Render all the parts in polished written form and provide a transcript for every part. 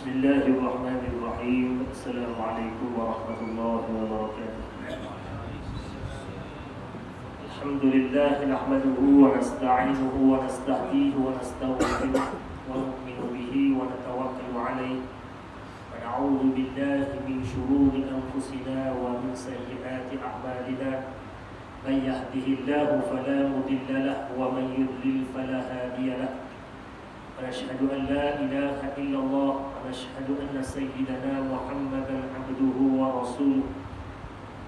Bismillahirrahmanirrahim. Assalamualaikum warahmatullahi wabarakatuh. Alhamdulillah nahmaduhu wa nasta'inuhu wa nasta'dihi wa nastaghfiruh wa nu'minu bihi wa natawakkalu alayhi wa na'udzu billahi min shururi anfusina wa min sayyiati a'malina. Man yahdihillahu fala mudilla lahu wa man yudlil fala hadiya lahu. ونشهد أن لا إله إلا الله ونشهد أن سيدنا محمدا عبده ورسوله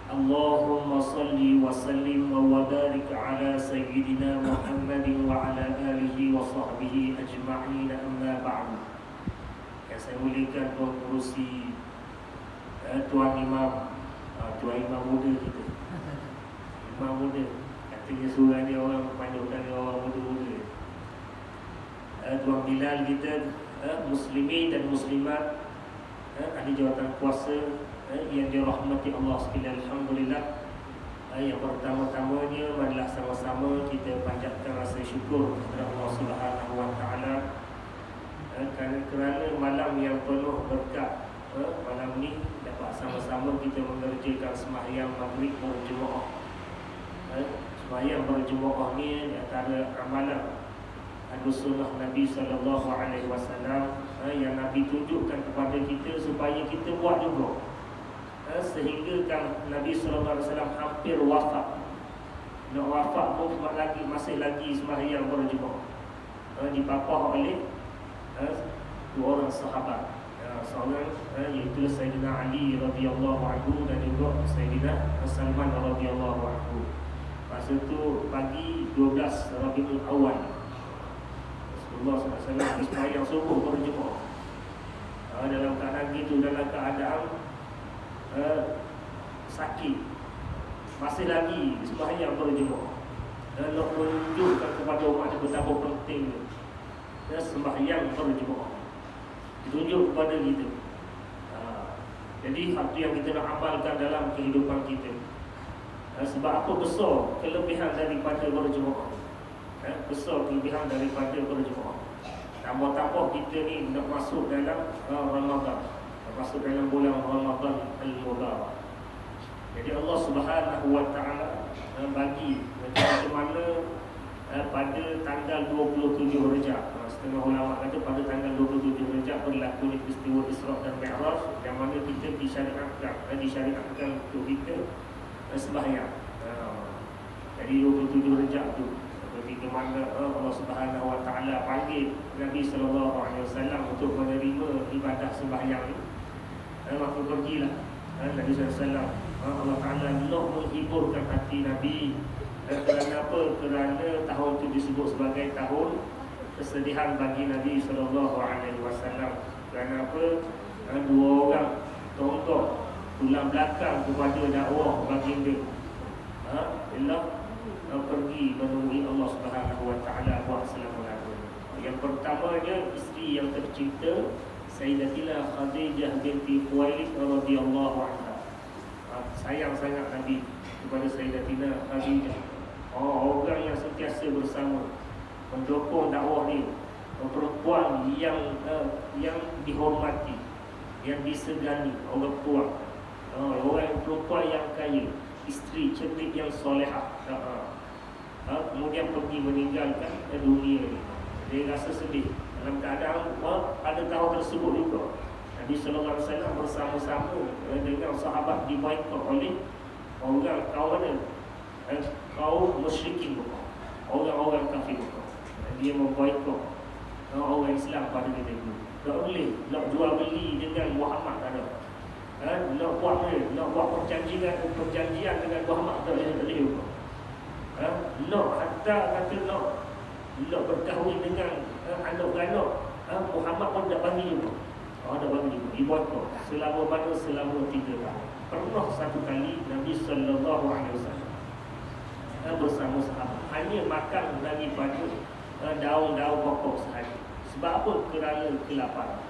اللهم صل وسلم وبارك على سيدنا محمد وعلى آله وصحبه أجمعين أما بعد. Yang saya muliakan Tuan Pengerusi, Tuan Imam, Tuan Imam muda kita, Imam muda, katanya surah dia orang panjangkan dia orang muda-muda. Tuan Bilal kita, muslimin dan muslimat, ahli jawatan kuasa yang dirahmati Allah sekalian, alhamdulillah. Yang pertama-tamanya marilah sama-sama kita panjatkan rasa syukur kepada Allah Subhanahu wa taala kerana malam yang penuh berkat, malam ni dapat sama-sama kita mengerjakan sembahyang maghrib berjemaah. Sembahyang berjemaah ni antara amalan sunnah Nabi sallallahu alaihi wasallam yang Nabi tunjukkan kepada kita supaya kita buat juga. Sehingga kan Nabi sallallahu alaihi wasallam hampir wafat. Nak wafat pun masih lagi sembahyang berjemaah. Dipapah oleh dua orang sahabat. Seorang iaitu Sayyidina Ali radhiyallahu anhu dan juga Sayyidina Salman radhiyallahu anhu. Masa tu pagi 12 Rabiul Awal, Allah SWT sembahyang subuh berjemaah. Dalam keadaan gitu, dalam keadaan sakit, masih lagi sembahyang berjemaah. Dan nak menunjukkan kepada umat betapa pentingnya sembahyang berjemaah, ditunjuk kepada kita. Jadi hal yang kita nak amalkan dalam kehidupan kita. Sebab apa besar kelebihan daripada berjemaah? Besar kelebihan daripada berjemaah. Tambah-tambah kita ni nak masuk dalam Ramadan, masuk dalam bulan Ramadan Al-Mubarak. Jadi Allah Subhanahu wa taala bagi macam mana pada tanggal 27 Rejab. Setengah ulama kata pada tanggal 27 Rejab berlaku peristiwa Isra dan Mi'raj, yang mana kita disyariatkan untuk kita sembahyang. Jadi 27 Rejab tu ketika mana Allah Subhanahu wa taala panggil Nabi sallallahu alaihi wasallam untuk menerima ibadah sembahyang ni, maka pergilah Nabi sallallahu alaihi wasallam. Allah Taala nak menghiburkan hati Nabi. Kerana apa? Kerana tahun itu disebut sebagai tahun kesedihan bagi Nabi sallallahu alaihi wasallam. Kerana apa? Dua orang tonggak tulang belakang kepada dakwah baginda ialah pergi menemui Allah Subhanahu wa taala buat selama-lamanya. Yang pertamanya isteri yang tercinta Sayyidatina Khadijah binti Khuwailid radhiyallahu anha. Sayang sangat Nabi kepada Sayyidatina Khadijah. Orang yang sentiasa bersama mendukung dakwah ni, perempuan yang dihormati, yang disegani, orang tua, orang perempuan yang kaya, isteri cerdik yang solehah. Kemudian pergi meninggalkan dunia ini. Dia rasa sedih. Dalam keadaan pada tahun tersebut juga Nabi sallallahu alaihi wasallam bersama-sama dengan sahabat diboikot oleh orang kaum mana? Kaum musyrikin, orang-orang kafir. Dia memboikot orang Islam pada ketika itu. Tak boleh nak jual beli dengan Muhammad, tak ada. Nak buat perjanjian dengan Muhammad, tak boleh juga. Nak hatta kata nak berkahwin dengan anak-anak Muhammad pun tak bagi juga. Tak bagi juga. Diboikot selama 3 tahun. Pernah satu kali Nabi sallallahu alaihi wasallam bersama sahabat hanya makan daripada daun-daun pokok sahaja. Sebab apa? Kerana kelaparan.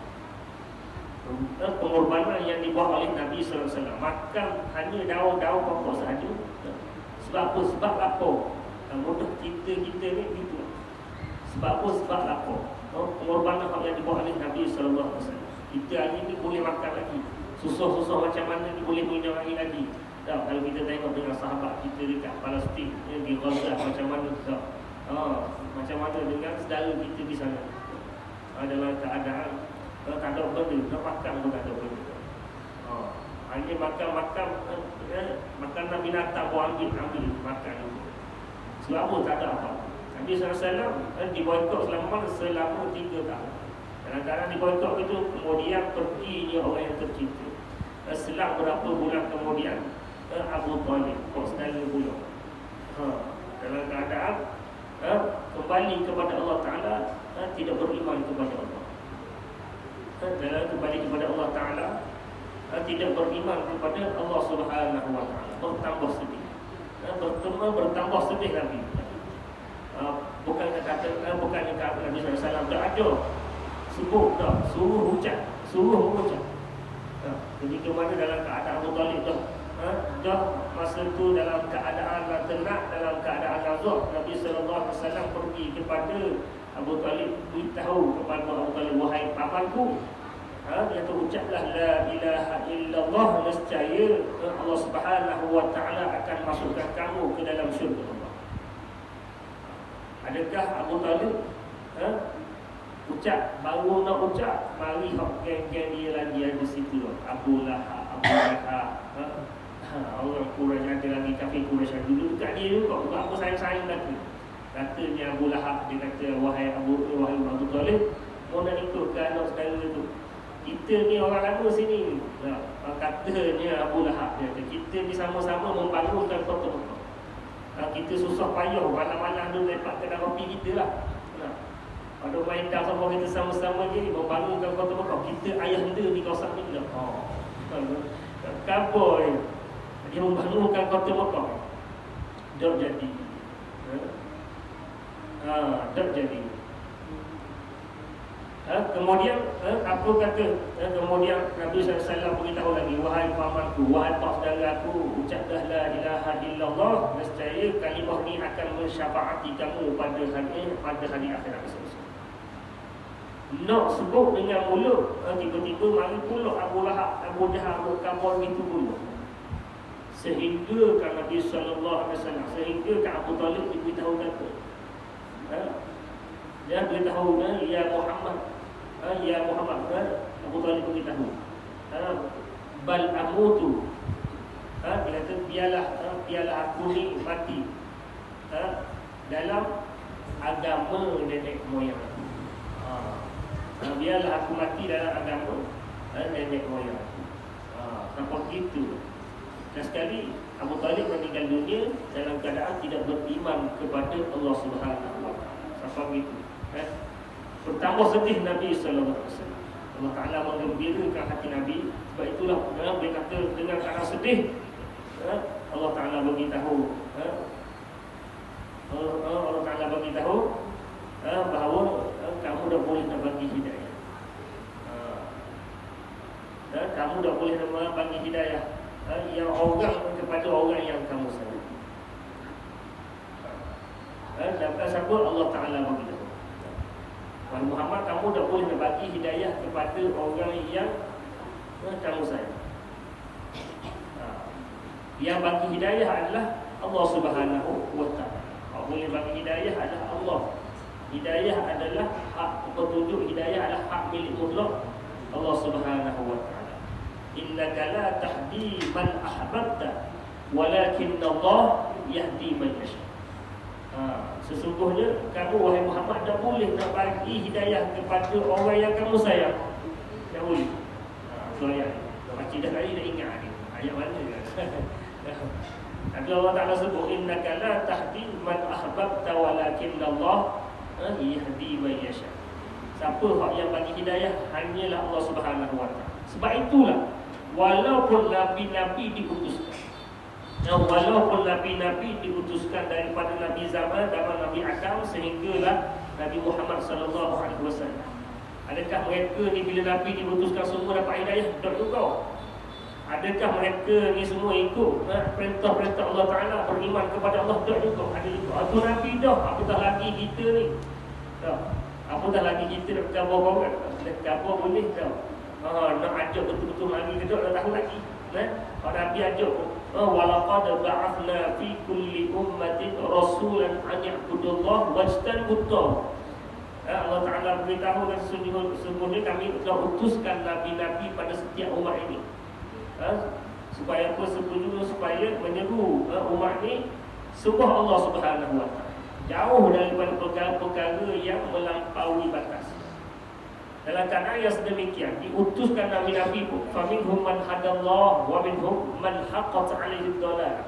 Pengorbanan yang dibuat oleh Nabi sallallahu alaihi wasallam, makan hanya daun-daun pokok sahaja. Sebab apa? Sebab lapar. Mudah kita ni gitu. Sebab apa? Sebab lapar. Pengorbanan yang dibuat oleh Nabi sallallahu alaihi wasallam. Kita hari ni boleh makan lagi. Susah-susah macam mana ni boleh minum lagi. Tak, kalau kita tengok dengan sahabat kita dekat Palestin, di Gaza macam mana tak? Macam mana dengan saudara kita di sana. Dalam keadaan tak ada benda, nak makan pun tak ada benda. Hanya makan makanan binatang pun ambil makan. Selama tak ada apa. Nabi SAW diboikot selama mana? Selama 3 tahun. Kadang-kadang diboikot itu kemudian perginya orang yang tercinta. Selang berapa bulan kemudian Abu Talib saudara beliau dalam keadaan kembali kepada Allah Ta'ala, tidak beriman kepada Allah. Dalam kembali kepada Allah Ta'ala, tidak beriman kepada Allah Subhanahu Wa Ta'ala, bertambah sedih. Bertambah sedih Nabi. Bukan kata Nabi SAW tak ada sebut dah, suruh hujan. Ketika mana dalam keadaan Abu Talib dah masa tu dalam keadaan ternak, dalam keadaan nazar, Nabi SAW pergi kepada Abu Talib, beritahu kepada Abu Talib, wahai pamanku, dia tu ucaplah la ilaha illallah, nescaya Allah Subhanahu Wa Ta'ala akan masukkan kamu ke dalam syurga Allah. Adakah Abu Talib ucap, baru nak ucap, mari hak geng-geng dia lagi ada situ, Abu Lahab, orang Quraisy ada lagi, kafir Quraisy dulu dekat dia juga, apa sayang-sayang katanya Abu Lahab, dia kata wahai Abu Talib, mau nak ikut ke anak saudara tu, kita ni orang lama sini. Katanya Abu Lahab, dia kata kita ni sama-sama membangunkan kota Mekah. Kita susah payah malam-malam tu lepak kedai kopi kita lah. Pada maidang sama kita sama-sama je membangunkan kota Mekah. Kita ayah dia di kawasan ni lah. Kabar dia membangunkan kota Mekah. Tak jadi. Tak jadi. Kemudian apa kata? Kemudian Nabi SAW beritahu lagi, wahai pamanku, wahai pak saudara aku, ucaplah la ilaha illallah, nescaya kalimah ni akan mensyafaati kamu pada hari akhirat. Nak sebut dengan mulut, tiba-tiba mari pula Abu Lahab, Abu Jahal, Abu Kabul itu pula. Sehingga kan Nabi SAW, sehingga kan Abu Talib diberitahu kata, dia beritahu, ya Muhammad, Abu Talib beritahu, bal amutu, dia kata biarlah aku ni mati dalam agama nenek moyang. Biarlah aku mati dalam agama nenek moyang. Sampai gitu. Dan sekali Abu Talib meninggal dunia dalam keadaan tidak beriman kepada Allah Subhanahu Wa Ta'ala. Sampai gitu. Bertambah sedih Nabi SAW. Allah Ta'ala menggembirakan hati Nabi. Sebab itulah dia kata dengan keadaan sedih, Allah Ta'ala beritahu, Allah Ta'ala beritahu bahawa kamu dah boleh nak bagi hidayah. Kamu dah boleh nak bagi hidayah yang orang kepada orang yang kamu sayang. Dan siapa Allah Ta'ala beritahu, wahai Muhammad, kamu dah boleh nak bagi hidayah kepada orang yang kamu sayang. Yang bagi hidayah adalah Allah Subhanahu Wa Ta'ala. Yang boleh bagi hidayah adalah Allah. Hidayah adalah hak petunjuk, hidayah adalah hak milik mutlak Allah Subhanahu Wa Ta'ala. Innaka la tahdi man ahbabta, walakin Allah yahdi man yasha. Sesungguhnya kamu wahai Muhammad tak boleh nak bagi hidayah kepada orang yang kamu sayang. Tak boleh. Itu ayat. Baca dah kali dah ingat ni. Ayat mana kan? Tapi Allah Ta'ala sebut innaka la tahdi man ahbabta, walakin Allah yahdi man yasha. Siapa yang bagi hidayah hanyalah Allah Subhanahu Wa Ta'ala. Sebab itulah walaupun nabi-nabi diutuskan, walaupun nabi-nabi diutuskan daripada Nabi zaman Nabi Adam sehinggalah Nabi Muhammad SAW, adakah mereka ni bila Nabi diutuskan semua dapat hidayah? Tak juga. Adakah mereka ni semua ikut perintah-perintah Allah Ta'ala, beriman kepada Allah? Tak juga. Ada juga. Itu Nabi dah. Apatah lagi kita ni? Tak. Apatah lagi kita nak kabar orang? Nak kabar boleh tak? Nak ajak betul-betul lagi ke tak tahu lagi. Kalau Nabi ajak walaqad ba'athna fi kulli ummatin rasulan an ya'budullah wajtanibut taghut. Allah Ta'ala beritahu dan sesungguhnya kami telah utuskan Nabi-Nabi pada setiap umat ini, supaya apa? Supaya menyeru umat ini sembah Allah Subhanahu Wa Ta'ala, jauh daripada perkara-perkara yang melampaui batas. Dalam keadaan yang sedemikian, diutuskan Nabi-Nabi pun, faminhum man hadallah wa minhum man haqqat alaihi dhalalah.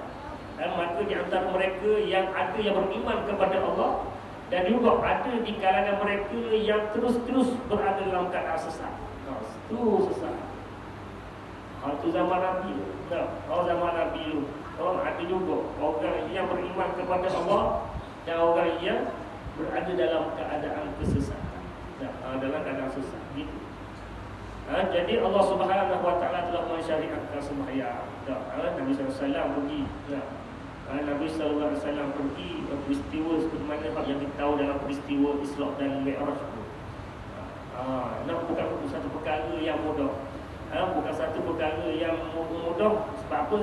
Dan maka di antara mereka yang ada yang beriman kepada Allah, dan juga ada di kalangan mereka yang terus-terus berada dalam keadaan sesat. Terus sesat. Itu zaman Nabi. Zaman Nabi ada juga orang yang beriman kepada Allah dan orang yang berada dalam keadaan kesesatan. Dalam keadaan sesat gitu. Jadi Allah Subhanahu Wa Ta'ala telah mensyariatkan sembahyang. Nabi SAW pergi. Nabi SAW pergi peristiwa seperti mana yang kita tahu dalam peristiwa Isra dan Mi'raj itu. Bukan satu perkara yang mudah. Bukan satu perkara yang mudah. Sebab apa?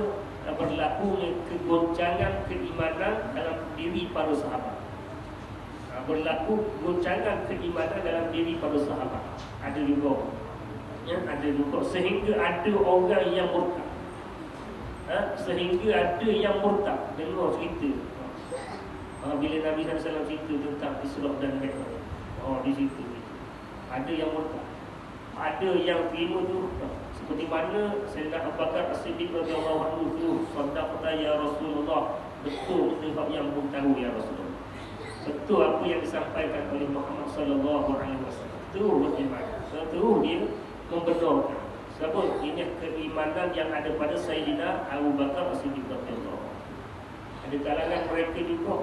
Berlaku kegoncangan keimanan dalam diri para sahabat. Berlaku goncangan keimanan dalam diri para sahabat. Ada juga, ada juga sehingga ada orang yang murtad. Sehingga ada yang murtad. Dengar cerita bila Nabi SAW cerita tentang Isra dan Mi'raj. Di situ ada yang murtad, ada yang terima tu. Seperti mana Sayyidina Abu Bakar As-Siddiq radhiyallahu anhu tu, "Sadaqta ya Rasulullah." Betul yang pun tahu ya Rasulullah. Betul apa yang disampaikan oleh Muhammad sallallahu alaihi wasallam. Itu beriman. Itu dia membenarkan. Sebab ini keimanan yang ada pada Sayyidina Abu Bakar As-Siddiq radhiyallahu anhu. Ada kalangan mereka juga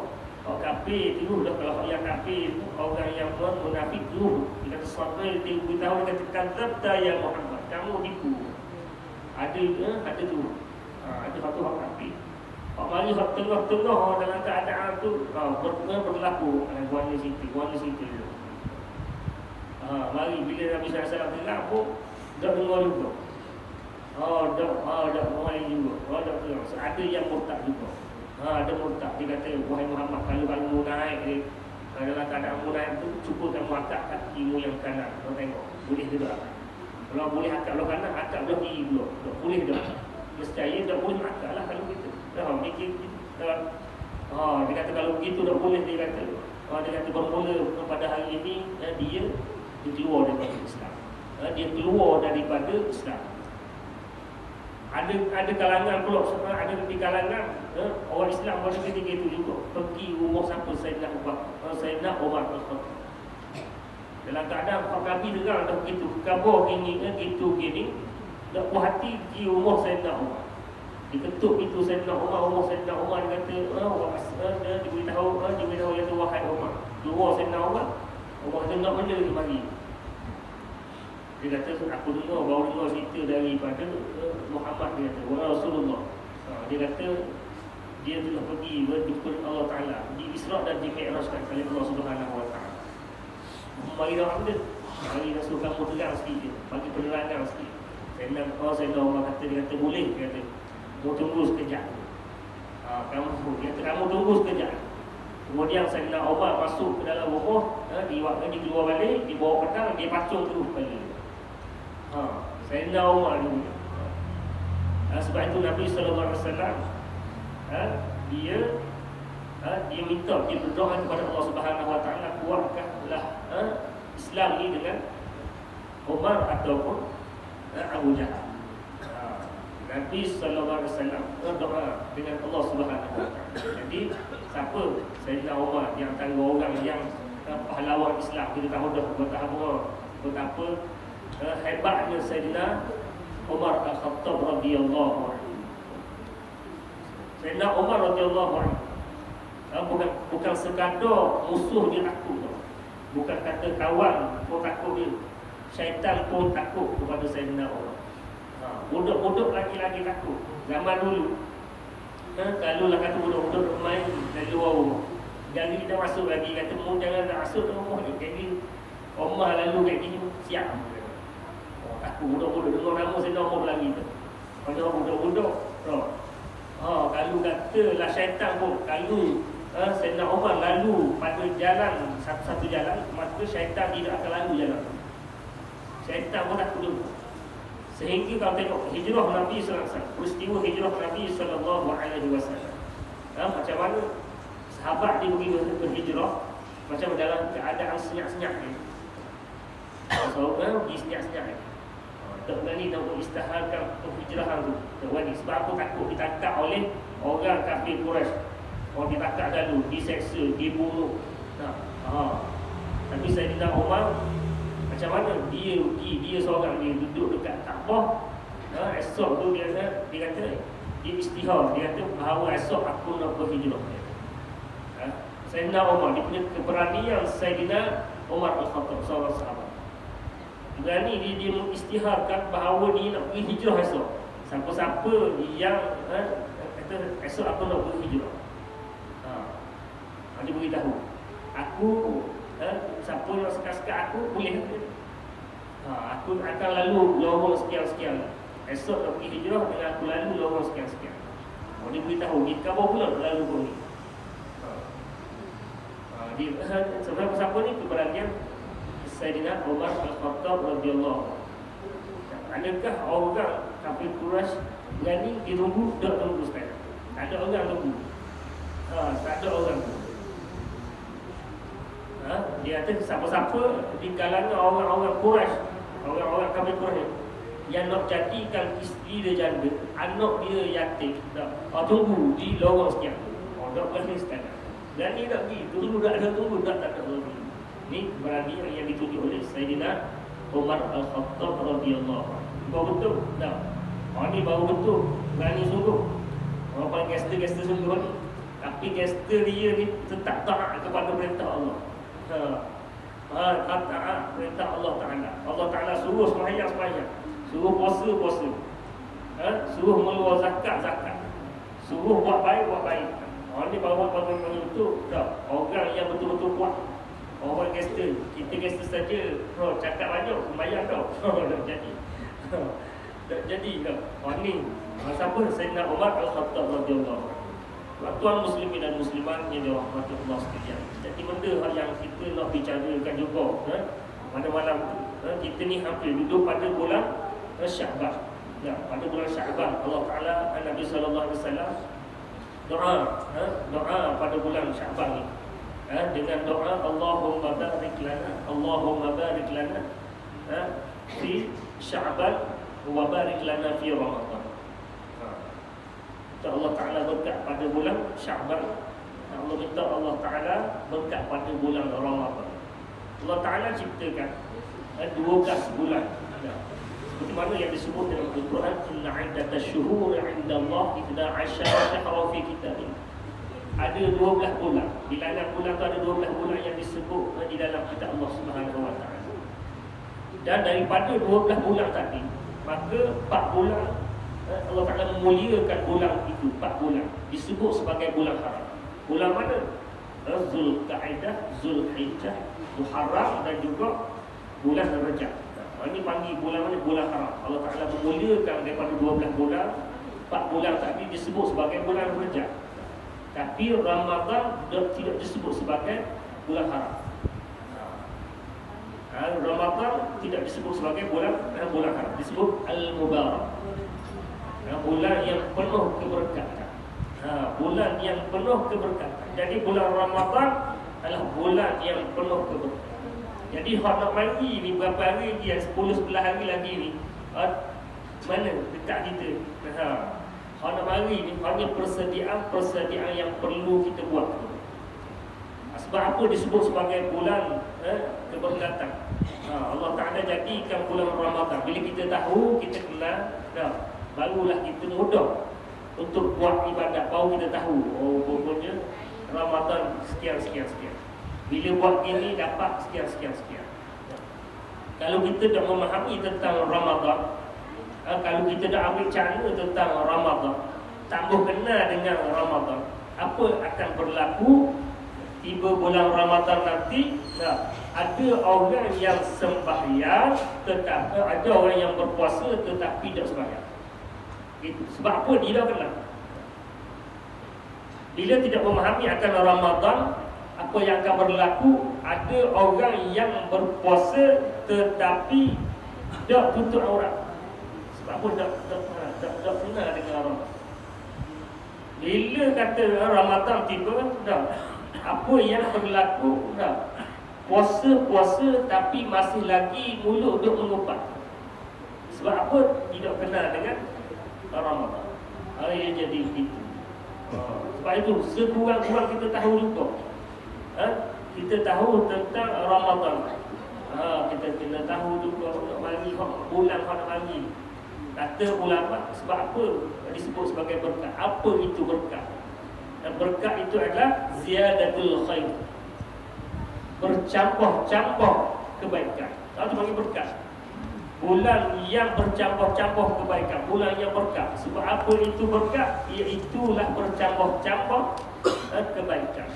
orang kafir dulu dah. Kalau yang kafir itu orang yang munafik dulu, dia kata sampai dia beritahu, dia kata kata ya Muhammad, kamu tipu. Ada tu. Ada satu orang kafir. Mari tengah-tengah dalam keadaan tu berlaku warna situ. Mari bila Nabi SAW dengar pun dah dengar juga. Dah mulai juga. Dah dengar. Ada yang murtad juga. Ada murtad. Dia kata, wahai Muhammad, kalau kamu naik dalam keadaan mu naik tu, cuba kamu angkat kakimu yang kanan. Kau tengok, boleh ke tak? Kalau boleh angkat belah kanan, angkat belah kiri dulu. Tak boleh dah. Nescaya tak boleh angkat lah kalau gitu. Dia kata kalau begitu tak boleh. Dia kata bermula pada hari ini dia keluar daripada Islam. Dia keluar daripada Islam. Ada kalangan pula, ada di kalangan orang Islam pada ketika itu juga pergi rumah siapa? Sayyidina Umar Al-Khattab. Dalam keadaan Pak Nabi dengar dah begitu khabar gini tak puas hati pergi rumah Sayyidina Umar. Diketuk pintu Sayyidina Umar. Sayyidina Umar dia kata dia diberitahu yang tu, wahai Umar, keluar Sayyidina Umar. Umar dengar benda dia mari. Dia kata aku baru dengar cerita daripada Muhammad. Dia kata wahai Rasulullah. Dia kata dia telah pergi berjumpa Allah Ta'ala di Isra dan di Mi'rajkan oleh Allah Subhanahu Wa Ta'ala. Mari dah benda. Mari dah suruh kamu terang sikit, bagi penerangan sikit. Sayyidina Umar kata, dia kata boleh. Dia kata mau tunggu sekejap. Kamu tunggu sekejap. Kemudian Sayyidina Umar masuk ke dalam rumah. Dia keluar balik, dia bawa pedang, dia pacung terus balik. Sayyidina Umar dulu. Sebab itu Nabi SAW dia minta, dia berdoa kepada Allah Subhanahu Wa Ta'ala, kuatkanlah Islam ini dengan Umar ataupun Abu Jahal. Nabi SAW berdoa dengan Allah Subhanahu Wa Ta'ala. Jadi siapa? Sayyidina Umar, yang antara orang yang pahlawan Islam. Kita tahu dah betapa hebatnya Sayyidina Umar Al-Khattab radhiyallahu anhu. Sayyidina Umar radhiyallahu anhu bukan sekadar musuh dia takut, bukan kata kawan pun takut dia, syaitan pun takut kepada Sayyidina Umar. Budak-budak laki-laki takut zaman dulu. Kalau lah kata budak-budak main dari luar rumah, jadi dah masuk lagi, kata mu jangan nak masuk rumah ni. Jadi Umar lalu kat gini siap. Aku budak-budak dengar nama Sayyidina Umar lagi tu. Kalau budak-budak, kalau katalah syaitan pun, kalau Sayyidina Umar lalu pada jalan, satu-satu jalan, maka syaitan tidak akan lalu jalan. Syaitan pun takut dulu. Sehingga kalau tengok hijrah Nabi SAW, peristiwa hijrah Nabi SAW, macam mana sahabat dia pergi berhijrah, macam dalam keadaan senyap-senyap ni. Seorang pergi senyap-senyap ni. Tak berani nak istiharkan penghijrahan tu. Tak berani. Sebab apa? Takut ditangkap oleh orang kafir Quraisy. Orang ditangkap dulu, diseksa, dibunuh. Tapi Sayyidina Umar macam mana? Dia seorang dia duduk dekat Kaabah. Esok tu dia kata, dia istihar. Dia kata bahawa esok aku nak berhijrah. Sayyidina Umar, dia punya keberanian Sayyidina Umar Al-Khattab, seorang sahabat. Berani dia mengistiharkan bahawa dia nak pergi hijrah esok. Siapa-siapa yang kata esok aku nak pergi hijrah, dia beritahu aku, siapa yang sekat-sekat aku boleh. Aku akan lalu lorong sekian-sekian. Esok nak pergi hijrah dengan aku lalu lorong sekian-sekian. Dia beritahu di khabar pula lalu pun ni. Sebenarnya siapa ni? Keberanian Sayyidina Umar Al-Khattab radhiyallahu. Adakah orang kafir Quraisy berani ditunggu? Tak tunggu sekali. Tak ada orang tunggu. Tak ada orang tunggu. Dia kata siapa-siapa di kalangan orang-orang Quraisy, orang-orang kafir Quraisy yang nak jadikan isteri dia janda, anak dia yatim, tunggu di lorong sekian. Tak berani sekali. Berani tak pergi? Tunggu tak ada tunggu, tak ada lagi. Ini berani yang ditunjuk oleh Sayyidina Umar Al-Khattab radhiyallahu. Baru betul? Tak. Ni baru betul. Berani sungguh. Orang paling gangster sungguh ni. Tapi gangster dia ni tetap taat kepada perintah Allah. Taat perintah Allah Ta'ala. Allah Ta'ala suruh sembahyang. Suruh puasa. Suruh meluar zakat. Suruh buat baik. Ni baru betul. Tak. Orang yang betul-betul kuat. Orang gangster, kita gangster saja, cakap banyak, sembahyang tau. Tak jadi. Tak jadi tau. Ni siapa? Sayyidina Umar Al-Khattab radhiyallahu. Tuan muslimin dan muslimat yang dirahmati Allah sekalian. Jadi benda yang kita nak bicarakan juga pada malam tu, kita ni hampir duduk pada bulan Sya'ban. Pada bulan Sya'ban Allah Ta'ala, Nabi SAW doa pada bulan Sya'ban ni, dengan doa Allahumma barik lana fi Sya'ban wa barik lana fi Ramadan. Allah Ta'ala berkat pada bulan Sya'ban. Allah minta Allah Ta'ala berkat pada bulan Ramadan. Allah Ta'ala ciptakan 12 bulan. Seperti mana yang disebut dalam Al-Quran, inna 'iddatash shuhuri 'inda Allah 12 syahra fi kitabillah. Ada 12 bulan. Bilangan bulan tu ada 12 bulan yang disebut di dalam kitab Allah Subhanahu wa Ta'ala. Dan daripada 12 bulan tadi, maka 4 bulan Allah Ta'ala memuliakan bulan itu. 4 bulan disebut sebagai bulan haram. Bulan mana? Zulqa'dah, Zulhijjah, Muharram dan juga bulan Rajab. Ini panggil bulan mana? Bulan haram. Allah Ta'ala memuliakan daripada 12 bulan. 4 bulan tadi disebut sebagai bulan Rajab. Tapi Ramadan tidak disebut sebagai bulan haram. Ramadan tidak disebut sebagai bulan haram. Disebut Al-Mubarak. Bulan yang penuh keberkatan. Bulan yang penuh keberkatan. Jadi bulan Ramadan adalah bulan yang penuh keberkatan. Jadi hak nak mandi ni berapa hari lagi, 10-11 hari lagi ni, mana dekat kita. Hak nak mandi ni hanya persediaan yang perlu kita buat. Sebab apa disebut sebagai bulan keberkatan? Allah Ta'ala jadikan bulan Ramadan. Bila kita tahu, kita kenal, barulah kita mudah untuk buat ibadat. Baru kita tahu, pokoknya Ramadan sekian. Bila buat ini dapat sekian. Kalau kita dah memahami tentang Ramadan, kalau kita dah ambil cara tentang Ramadan, tambah kenal dengan Ramadan, apa akan berlaku tiba bulan Ramadan nanti, ada orang yang sembahyang tetapi ada orang yang berpuasa tetapi tidak sembahyang. Sebab apa dia kena? Bila tidak memahami akan Ramadan, apa yang akan berlaku, ada orang yang berpuasa tetapi tidak tutup aurat. Sebab apa tak pernah dengan Ramadan. Bila kata Ramadan tiba, dah apa yang berlaku, dah puasa tapi masih lagi mulut duk mengupat. Sebab apa? Tidak kenal dengan Ramadan. Hari yang jadi itu. Sebab itu sekurang-kurang kita tahu juga. Kita tahu tentang Ramadan. Kita kena tahu juga mari bulan hak mari. Kata ulama, sebab apa disebut sebagai berkat? Apa itu berkat? Dan berkat itu adalah ziyadatul khair, bercampur-campur kebaikan. Kalau panggil berkat, bulan yang bercampur-campur kebaikan, bulan yang berkat. Sebab apa itu berkat? Iaitulah bercampur-campur kebaikan.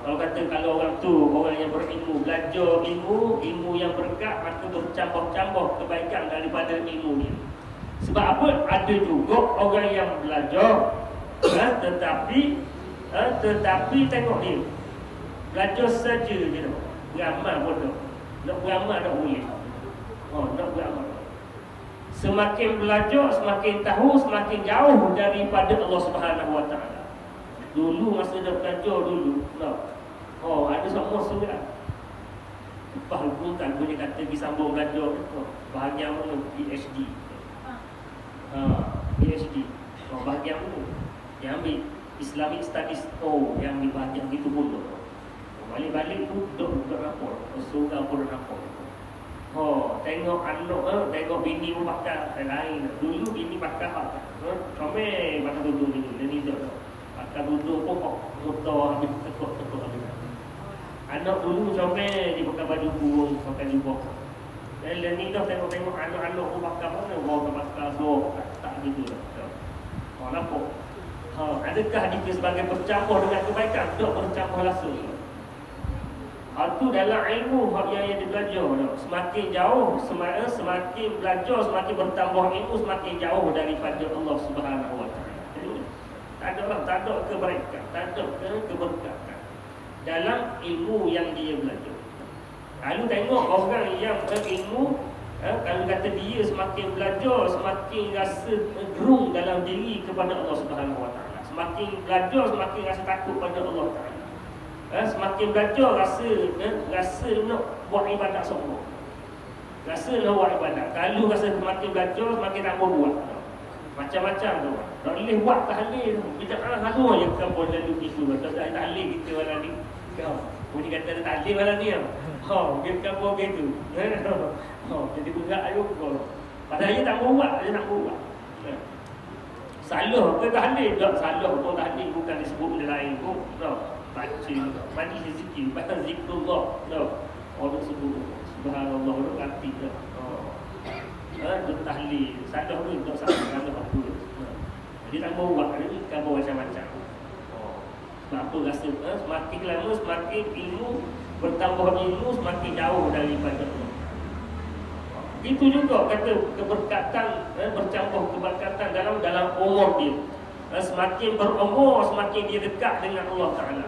Kalau kata kalau orang tu orang yang berilmu, belajar ilmu yang berkat, maka bercampur-campur kebaikan daripada ilmu dia. Sebab apa? Ada juga orang yang belajar tetapi tengok dia belajar saja je, beramal bodoh. Nak beramal tak boleh. Nak beramal. Semakin belajar, semakin tahu, semakin jauh daripada Allah Subhanahu Wa Taala. Dulu masa dah belajar dulu, ada semua surah. Lepas bukan boleh kata pergi sambung belajar. Bahagian mana? PhD. PhD. Bahagian mana? Yang ambil Islamic Studies. Yang ambil bahagian gitu pun. Balik-balik tu duduk rapor. Surah pun rapor. Tengok anak, tengok bini pun pakai lain. Dulu bini pakai comel pakai duduk bini. Dan ni tak. Pakai duduk pun motor habis tekuk-tekuk habis. Anak dulu comel dia pakai baju kurung, pakai jubah. Dan ni dah tengok-tengok anak-anak pun pakai mana? Pakai bawah, tak gitu dah. Nampak? Adakah dia sebagai bercampur dengan kebaikan? Tak bercampur langsung. Itu dalam ilmu yang dia belajar. Semakin jauh, semakin belajar, semakin bertambah ilmu, semakin jauh daripada Allah Subhanahu Wa Taala. Tak ada kebaikan, tak ada keberkatan dalam ilmu yang dia belajar. Lalu tengok orang yang berilmu, kalau kata dia semakin belajar, semakin rasa gerung dalam diri kepada Allah Subhanahu Wa Taala. Semakin belajar, semakin rasa takut pada Allah Taala. Semakin belajar, rasa nak buat ibadat semua. Rasa nak buat ibadat. Kalau rasa semakin belajar, semakin tak mau buat. Macam-macam tu. Tak boleh buat tahlil. Kita lalu je kampung lalu gitu. Tak tahlil kita malam ni. Boleh kata ada tahlil malam ni. Dia kampung gitu. Jadi berat juga. Padahal dia tak mau buat. Salah ke tahlil? Tak salah pun tahlil. Bukan disebut benda lain pun. Baca. Mandi zikir. Baca zikrullah. Orang sebut subhanallah. Orang arti tak. Tahlil. Salah pun tak salah apa. Jadi tak mau buat. Jadi kamu macam-macam. Sebab apa rasa semakin lama semakin ilmu, bertambah ilmu semakin jauh daripada Allah. Itu juga kata keberkatan, bercampur keberkatan dalam umur dia. Semakin berumur semakin dia dekat dengan Allah Taala.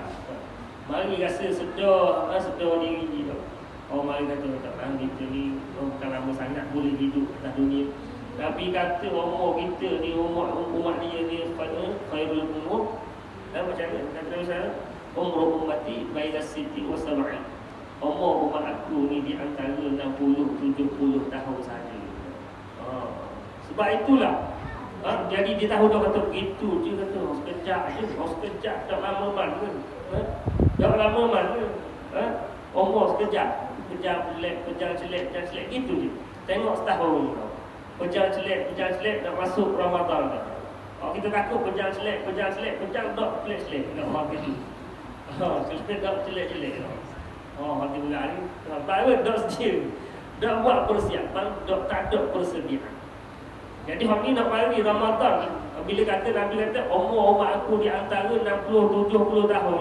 Mari rasa sedar diri dia. Mari kata tak kita ni bukan lama sangat boleh hidup atas dunia. Tapi kata umur kita ni, umat dia ni khairul umur. Macam mana? Kata misalnya umur ummati baina siti wa sab'i. Umur umat aku ni di antara 60-70 tahun saja. Sebab itulah jadi dia tahu dah kata begitu. Dia kata sekejap tak lama mana. Tak lama mana. Umur sekejap. Pejam celek gitu je. Tengok setahun. Pejam celek nak masuk Ramadan dah. Kita takut pejam celek, tak celek. Nak orang gitu. Celek tak celek. Hati berat ni. Baru tak sedia. Tak buat persiapan, tak ada persediaan. Jadi hari ni nak mari Ramadan. Bila Nabi kata umur umat aku di antara 60-70 tahun.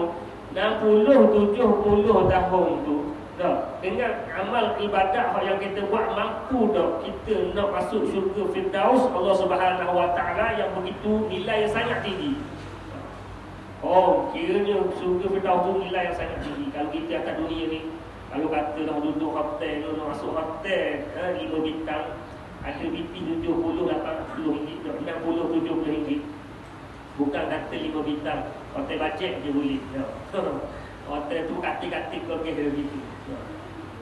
60-70 tahun tu Dah, dengan amal ibadat yang kita buat mampu dah kita nak masuk syurga Firdaus Allah Subhanahu Wa Taala yang begitu nilai yang sangat tinggi. Oh, kiranya syurga Firdaus tu nilai yang sangat tinggi. Kalau kita atas dunia ni, kalau kata nak duduk hotel, nak masuk hotel 5 bintang, ada BP 70, 80 ringgit, 60, 70 ringgit. Bukan kata 5 bintang, hotel bajet je boleh. Hotel tu katil-katil kau kira gitu.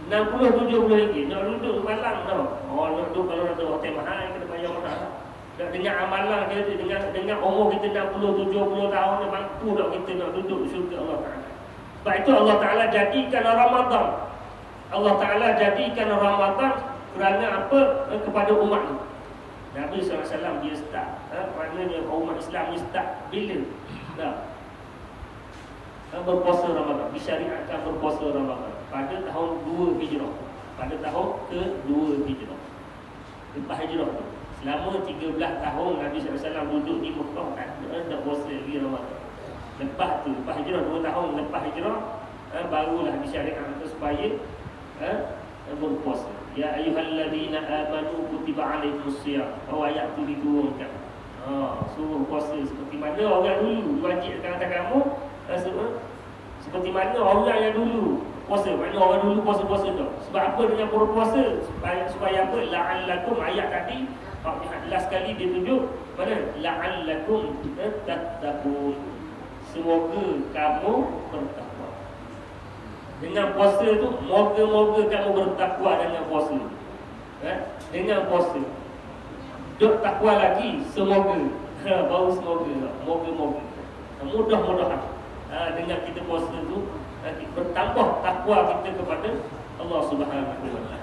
60-70 ringgit nak duduk malam tau. Oh, nak duduk kalau ada hotel mahal kena bayar mahal. Nak dengar amalan kita dengan umur kita 60-70 tahun dah mampu tak kita nak duduk di syurga Allah Taala. Sebab itu Allah Taala jadikan Ramadan. Allah Taala jadikan Ramadan kerana apa? Kepada umat ni. Nabi SAW dia start. Maknanya umat Islam ni start bila? Dah. Berpuasa Ramadan, disyariatkan berpuasa Ramadan pada tahun 2 Hijrah. Pada tahun ke-2 Hijrah. Lepas Hijrah tu, selama 13 tahun Nabi SAW duduk di Mekah, tak puasa lagi Ramadan. Lepas Hijrah 2 tahun lepas Hijrah, barulah disyariatkan supaya berpuasa. Ya ayyuhalladzina amanu kutiba alaikumusiyam. Ayat tu diturunkan. Suruh puasa seperti mana orang dulu diwajibkan atas kamu. Seperti mana orang yang dulu puasa. Mana orang dulu puasa-puasa tu. Sebab apa dengan berpuasa? Supaya apa? La'allakum, ayat tadi last kali dia tunjuk mana? La'allakum tattaqun. Semoga kamu bertakwa. Dengan puasa tu, moga-moga kamu bertakwa dengan puasa. Dengan puasa. Duk takwa lagi, semoga. Baru semoga. Moga-moga. Mudah-mudahan. Dengan kita puasa tu bertambah takwa kita kepada Allah Subhanahu Wa Taala.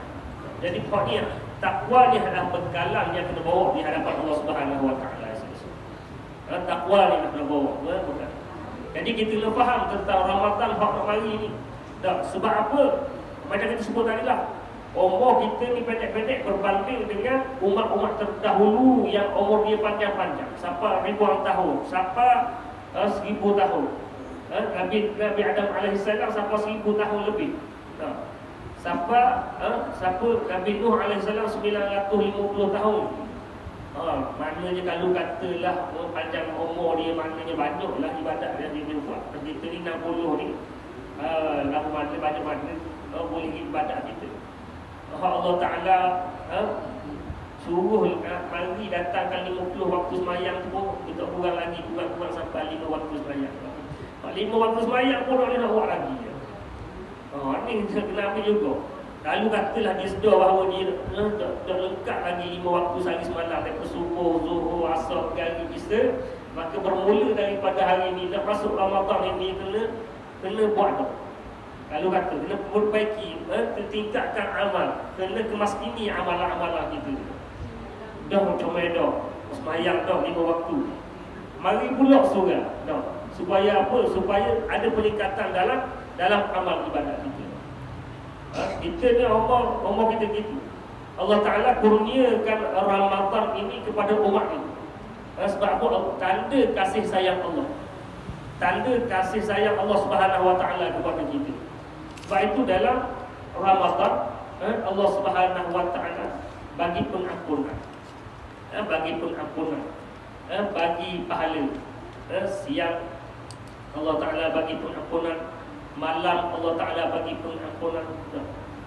Jadi pokoknya takwa ni adalah bekalan yang kita bawa di hadapan Allah Subhanahu Wa Taala. Takwa ni nak kena bawa, bukan. Jadi kita kena faham tentang Ramadan hak mari ni. Dah, sebab apa? Macam kita sebut tadi lah, umur kita ni pendek-pendek berbanding dengan umat-umat terdahulu yang umur dia panjang-panjang. Siapa ribuan tahun, siapa 1000 tahun. Nabi Adam alaihissalam sampai 1000 tahun lebih. Siapa Nabi Nuh alaihissalam 950 tahun. Maknanya kalau katalah panjang umur dia, maknanya banyaklah ibadat yang dia buat. Kita ni 60 ni lama mana banyak mana boleh ibadat kita. Allah Ta'ala suruh mari datangkan 50 waktu semayang tu pun kita kurang lagi, kurang sampai 5 waktu semayang. 5 waktu semayang pun dia nak buat lagi. Ni kenapa juga. Lalu katalah dia sedar bahawa dia tak lengkap lagi 5 waktu sehari semalam, daripada subuh, zuhur, asar, maghrib, isya. Maka bermula daripada hari ini nak masuk Ramadan ini kena buat tu. Lalu kata kena perbaiki, tingkatkan amal, kena kemaskini amalan-amalan kita. Dah comel dah, semayang dah 5 waktu. Mari pula surah dah. Supaya apa? Supaya ada peningkatan dalam amal ibadat kita. Kita ni umur kita gitu. Allah Ta'ala kurniakan Ramadan ini kepada umat ini. Sebab apa? Tanda kasih sayang Allah. Tanda kasih sayang Allah Subhanahu Wa Ta'ala kepada kita. Sebab itu dalam Ramadan Allah Subhanahu Wa Ta'ala bagi pengampunan. Bagi pengampunan. Bagi pahala. Siang Allah Ta'ala bagi pengampunan, malam Allah Ta'ala bagi pengampunan.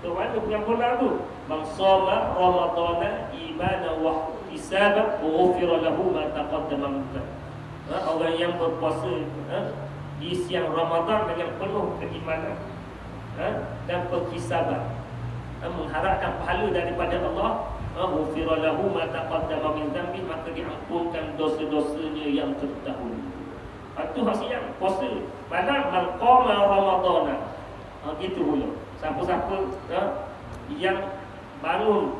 Tu mana pengampunan tu? Man shoma Ramadana imanan wa ihtisaban ghufira lahu ma taqaddama min dhanbi. Orang yang berpuasa di siang Ramadan dengan penuh keimanan dan penghisaban, mengharapkan pahala daripada Allah, ghufira lahu ma taqaddama min dhanbi, maka diampunkan dosa-dosanya yang terdahulu. Itu hasilnya puasa. Mana man qama Ramadana. Gitu pula. Siapa-siapa yang bangun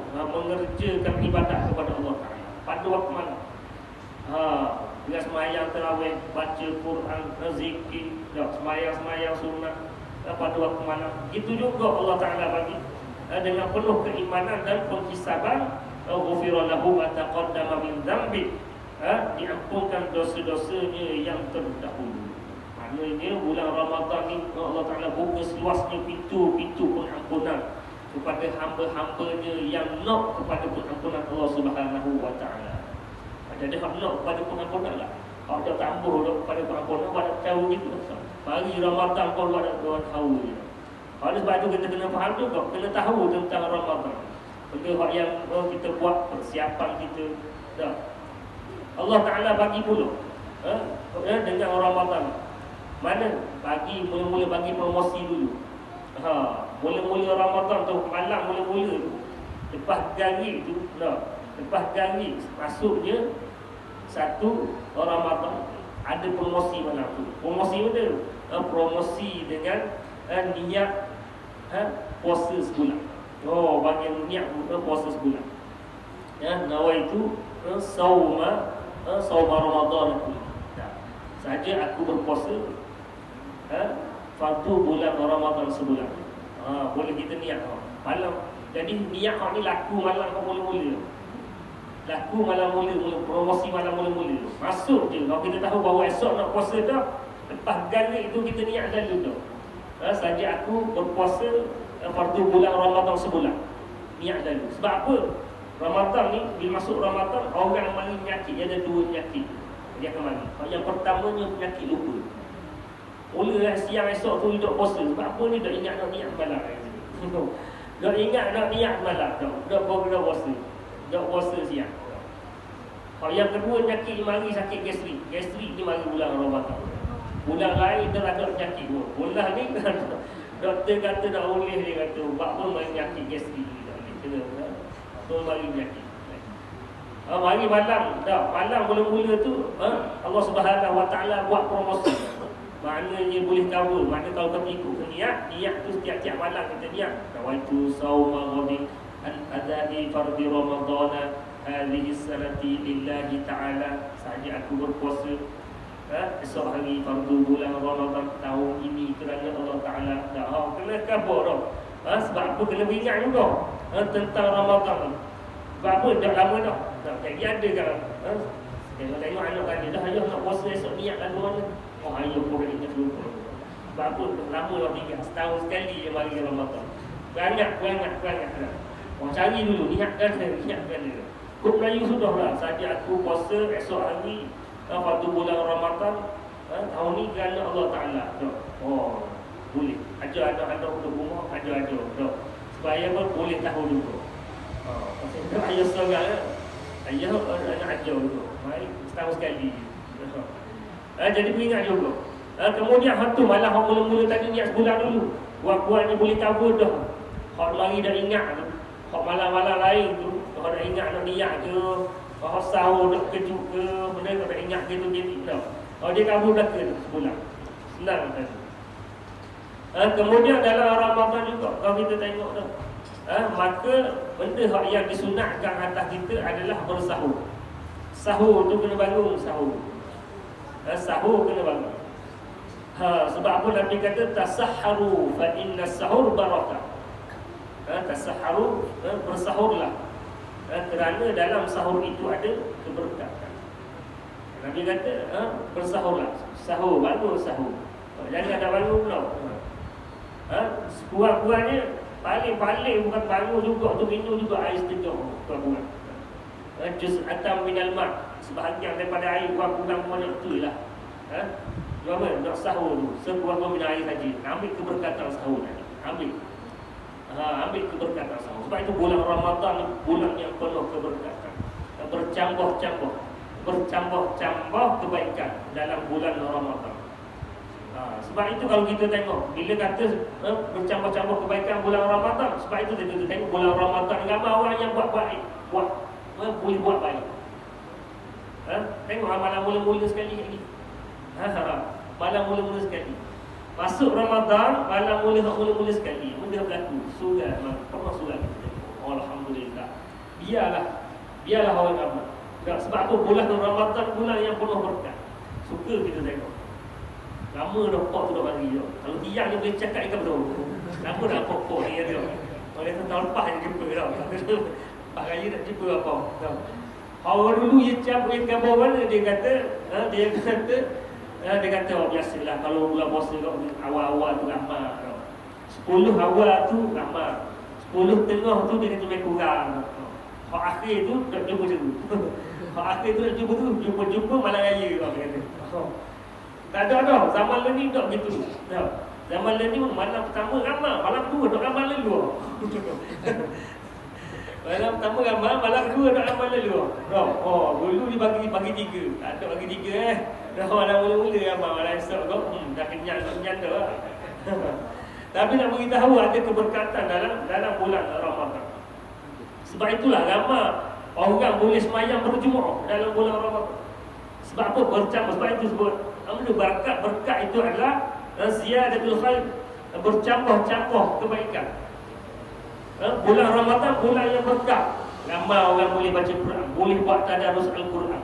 mengerjakan ibadat kepada Allah Taala pada waktu mana? Dengan sembahyang tarawih, baca Quran, zikir, sembahyang sunat pada waktu mana? Itu juga Allah Taala bagi dengan penuh keimanan dan penghisaban. Ghufira lahu ma taqaddama min dhanbi. Diampunkan dosa-dosanya yang terdahulu. Maknanya bulan Ramadan ni Allah Ta'ala buka seluasnya pintu-pintu pengampunan kepada hamba-hambanya yang nak kepada pengampunan Allah Subhanahu Wa Ta'ala. Jadi hak nak kepada pengampunan lah. Hak dah tambah dah kepada pengampunan, pada tahu gitu. Mari Ramadan pun pada tahu je. Oleh sebab itu kita kena faham juga, kena tahu tentang Ramadan. Benda hak yang kita buat persiapan kita dah. Allah Ta'ala bagi pula dengan Ramadan. Mana? Mula-mula bagi promosi dulu. Mula-mula Ramadan tu, malam mula-mula tu, lepas gari tu, lepas gari masuknya satu Ramadan, ada promosi malam tu. Promosi mana? Promosi dengan niat puasa sebulan. Bagi niat puasa sebulan. Nawaitu sauma Ramadan aku. Saja aku berpuasa fardu bulan Ramadan sebulan. Boleh kita niat malam. Jadi niat ni laku malam mula-mula. Laku malam mula-mula, promosi malam mula-mula. Masuk je. Kalau kita tahu bahawa esok nak puasa dah, lepas galik itu kita niat dulu dah. Saja aku berpuasa fardu bulan Ramadan sebulan. Niat dulu. Sebab apa? Ramadan ni, bila masuk Ramadan, orang mari penyakit. Dia ada dua penyakit. Dia akan mari. Yang pertamanya penyakit lupa. Mula siang esok tu duduk puasa. Sebab apa ni? Dah ingat nak niat malam. Dah ingat nak niat malam. Dah puasa. Dah puasa siang. Yang kedua penyakit ni mari sakit gastrik. Gastrik ni mari bulan Ramadan. Bulan lain dah ada penyakit pun. Bulan ni doktor kata tak boleh, dia kata sebab pun mari penyakit gastrik ni tak boleh. Kena betul mari penyakit. Mari malam dah. Malam mula-mula tu Allah Subhanahu Wa Ta'ala buat promosi. Maknanya boleh cover. Maknanya kalau kita ikut ke niat tu setiap-tiap malam kita niat. Nawaitu sauma ghadin al-adai fardi Ramadana hadhihi sanati lillahi ta'ala. Sahaja aku berpuasa esok hari fardu bulan Ramadan tahun ini kerana Allah Ta'ala. Kena cover dah. Sebab apa? Kena ingat juga tentang Ramadan. Sebab apa? Dah lama dah. Jadi ada kan? Tengok anak kan dia dah, ayah nak puasa esok niat lagu mana? Ayah pun ingat lupa. Sebab apa? Lama dah tinggal. Setahun sekali dia mari Ramadan. Banyak dah. Cari dulu, niatkan dia. Kut Melayu sudah lah. Saja aku puasa esok hari fardu bulan Ramadan tahun ni kerana Allah Ta'ala. Boleh. Ajar anak-anak untuk rumah, ajar. Supaya boleh tahu dulu. Ayah seorang ayah anak ajar dulu. Baik, setahun sekali. Jadi ingat juga. Kemudian tu malah hak mula-mula tadi niat sebulan dulu. Buat ni boleh cover dah. Hak lagi dah ingat tu. Hak malam-malam lain tu, hak dah ingat nak niat ke, hak sahur nak kejut ke, benda kau dah ingat ke tu jadi dah. Dia cover dah ke sebulan. Senang tadi. Kemudian dalam Ramadan juga kalau kita tengok dah. Maka benda hak yang disunatkan atas kita adalah bersahur. Sahur tu kena bangun sahur. Sahur kena bangun. Sebab apa Nabi kata tasahharu fa inna sahur barakah. Tasahharu, bersahurlah. Kerana dalam sahur itu ada keberkatan. Nabi kata bersahurlah. Sahur, bangun sahur. Jangan ada bangun pula. Sekurang-kurangnya paling bukan bangun juga tu, minum juga air setengah kurang-kurang. Juz'atan minal ma', sebahagian daripada air kurang-kurang banyak tu lah. Berapa? Nak sahur tu, sekurang-kurang minum air saja. Ambil keberkatan sahur tadi. Ambil keberkatan sahur. Sebab itu bulan Ramadan ni bulan yang penuh keberkatan. Bercambah-cambah kebaikan dalam bulan Ramadan. Sebab itu kalau kita tengok, bila kata bercambah-cambah kebaikan bulan Ramadan, sebab itu kita tengok bulan Ramadan ramai orang yang buat baik, boleh buat baik. Tengok malam mula-mula sekali lagi. Malam mula-mula sekali. Masuk Ramadan, malam mula-mula sekali. Benda berlaku. Surah, pernah surah kita tengok. Alhamdulillah. Biarlah orang ramai. Sebab apa? Bulan Ramadan bulan yang penuh berkat. Suka kita tengok. Lama dah pok tu dah bagi je. Kalau tiang ni boleh cakap ikan betul. Lama dah pok ni dia. Oleh tu tahun lepas dia jumpa tau. Lepas raya nak jumpa apa. Orang dulu dia cap ikan bawah mana dia kata Dia kata biasalah kalau bulan puasa awal-awal tu ramai. 10 awal tu ramai. 10 tengah tu dia kata lebih kurang. Hak akhir tu tak jumpa je. Hak akhir tu nak jumpa malam raya dia kata. Tak ada zaman ni tak begitu. Zaman ni malam pertama ramai, malam kedua tak ramai lalu. Malam pertama ramai, malam kedua tak ramai lalu. Dulu dibagi 3. Tak ada bagi 3 Dah malam mula-mula ramai, malam esok kau dah kenyang dah. Tapi nak beritahu ada keberkatan dalam bulan Ramadan. Sebab itulah ramai orang boleh semayang berjemaah dalam bulan Ramadan. Sebab apa? Sebab itu sebut berkat itu adalah ziyadatul khair, bercambah-cambah kebaikan. Bulan Ramadan bulan yang berkah. Ramai orang boleh baca Quran, boleh buat tadarus Al-Quran.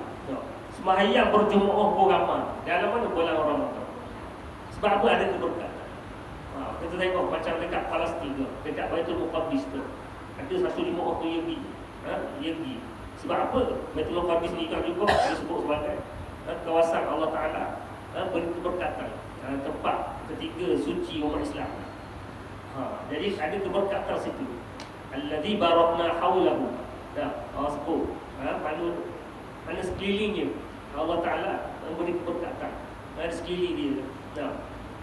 Sembahyang berjemaah pun ramai. Dalam mana bulan Ramadan? Sebab apa? Ada keberkatan. Kita tengok macam dekat Palestin tu, dekat Baitul Muqaddis tu. Ada satu jemaah tu yang pergi. Sebab apa? Baitul Muqaddis ni kan juga disebut sebagai kawasan Allah Ta'ala beri keberkatan, tempat ketiga suci umat Islam. Jadi ada keberkatan situ. Allazi barakna haulahu. Allah sebut mana sekelilingnya Allah Ta'ala memberi keberkatan. Ada sekeliling dia.